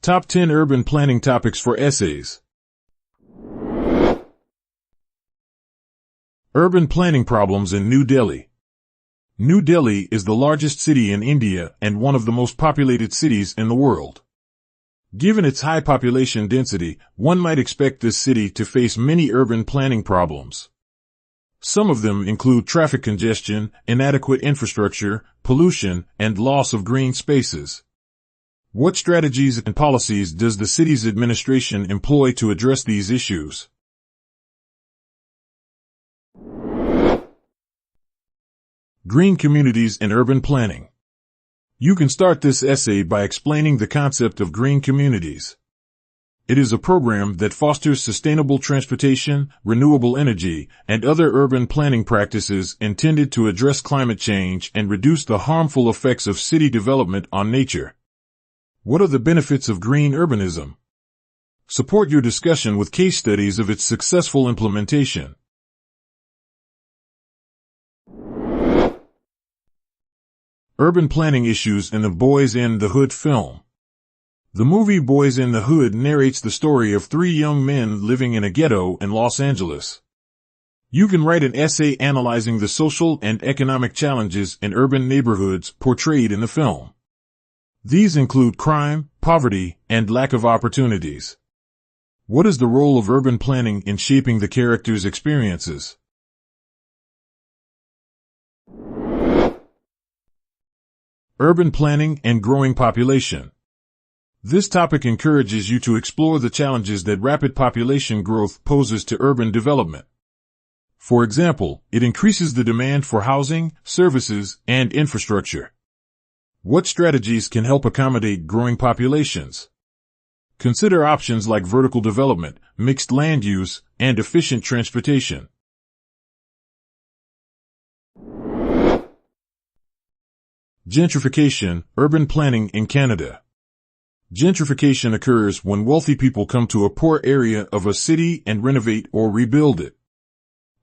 Top 10 Urban Planning Topics for Essays. Urban planning problems in New Delhi. New Delhi is the largest city in India and one of the most populated cities in the world. Given its high population density, one might expect this city to face many urban planning problems. Some of them include traffic congestion, inadequate infrastructure, pollution, and loss of green spaces. What strategies and policies does the city's administration employ to address these issues? Green communities and urban planning. You can start this essay by explaining the concept of green communities. It is a program that fosters sustainable transportation, renewable energy, and other urban planning practices intended to address climate change and reduce the harmful effects of city development on nature. What are the benefits of green urbanism? Support your discussion with case studies of its successful implementation. Urban planning issues in the Boyz in the Hood film. The movie Boyz in the Hood narrates the story of three young men living in a ghetto in Los Angeles. You can write an essay analyzing the social and economic challenges in urban neighborhoods portrayed in the film. These include crime, poverty, and lack of opportunities. What is the role of urban planning in shaping the characters' experiences? Urban planning and growing population. This topic encourages you to explore the challenges that rapid population growth poses to urban development. For example, it increases the demand for housing, services, and infrastructure. What strategies can help accommodate growing populations? Consider options like vertical development, mixed land use, and efficient transportation. Gentrification, urban planning in Canada. Gentrification occurs when wealthy people come to a poor area of a city and renovate or rebuild it.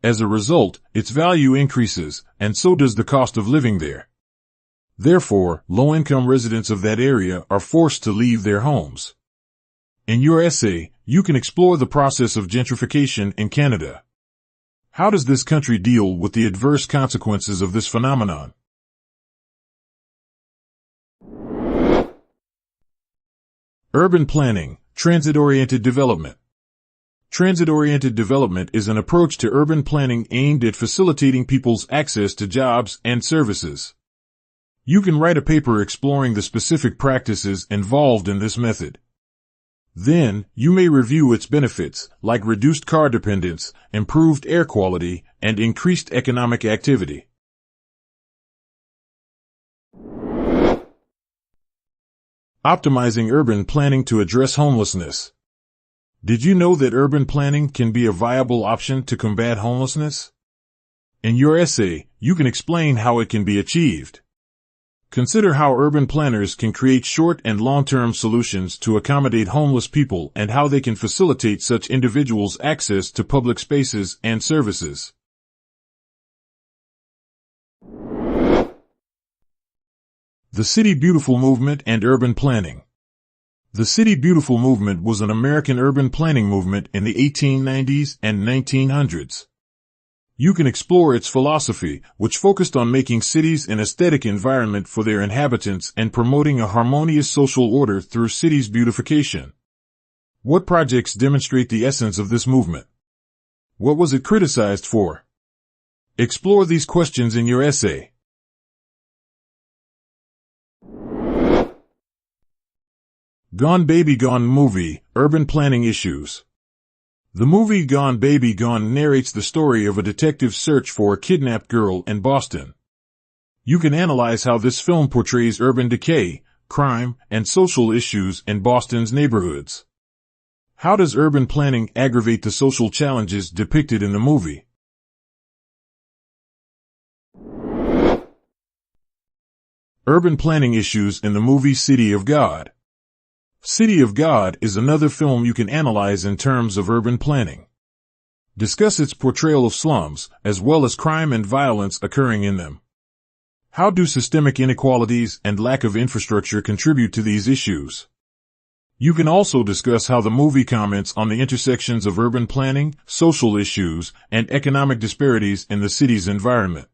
As a result, its value increases, and so does the cost of living there. Therefore, low-income residents of that area are forced to leave their homes. In your essay, you can explore the process of gentrification in Canada. How does this country deal with the adverse consequences of this phenomenon? Urban planning, transit-oriented development. Transit-oriented development is an approach to urban planning aimed at facilitating people's access to jobs and services. You can write a paper exploring the specific practices involved in this method. Then, you may review its benefits, like reduced car dependence, improved air quality, and increased economic activity. Optimizing urban planning to address homelessness. Did you know that urban planning can be a viable option to combat homelessness? In your essay, you can explain how it can be achieved. Consider how urban planners can create short and long-term solutions to accommodate homeless people and how they can facilitate such individuals' access to public spaces and services. The City Beautiful Movement and Urban Planning. The City Beautiful movement was an American urban planning movement in the 1890s and 1900s. You can explore its philosophy, which focused on making cities an aesthetic environment for their inhabitants and promoting a harmonious social order through cities' beautification. What projects demonstrate the essence of this movement? What was it criticized for? Explore these questions in your essay. Gone Baby Gone movie, urban planning issues. The movie Gone Baby Gone narrates the story of a detective's search for a kidnapped girl in Boston. You can analyze how this film portrays urban decay, crime, and social issues in Boston's neighborhoods. How does urban planning aggravate the social challenges depicted in the movie? Urban planning issues in the movie City of God. City of God is another film you can analyze in terms of urban planning. Discuss its portrayal of slums, as well as crime and violence occurring in them. How do systemic inequalities and lack of infrastructure contribute to these issues? You can also discuss how the movie comments on the intersections of urban planning, social issues, and economic disparities in the city's environment.